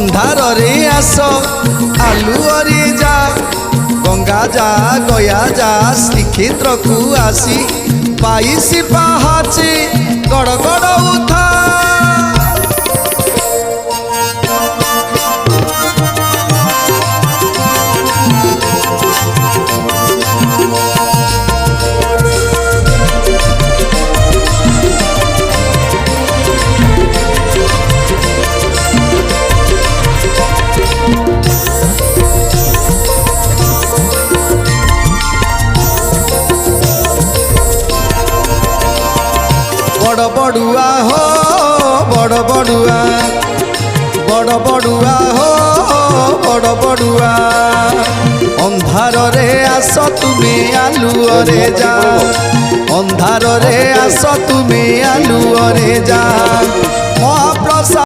ଅନ୍ଧାରରେ ଆସ ଆଲୁଅରେ ଯା ଗଙ୍ଗା ଯା ଗୟା ଯା ଶ୍ରୀକ୍ଷେତ୍ରକୁ ଆସି 22 ପାହାଚେ ଗଡ଼ ଗଡ଼ ଉଠା बड़ बड़ुआ हो बड़ बड़ुआ बड़ बड़ुआ हो बड़ बड़ुआ अंधार रे आस तुमे आलुअरे जा अंधार रे आस तुमे आलुअरे जा महाप्रसाद।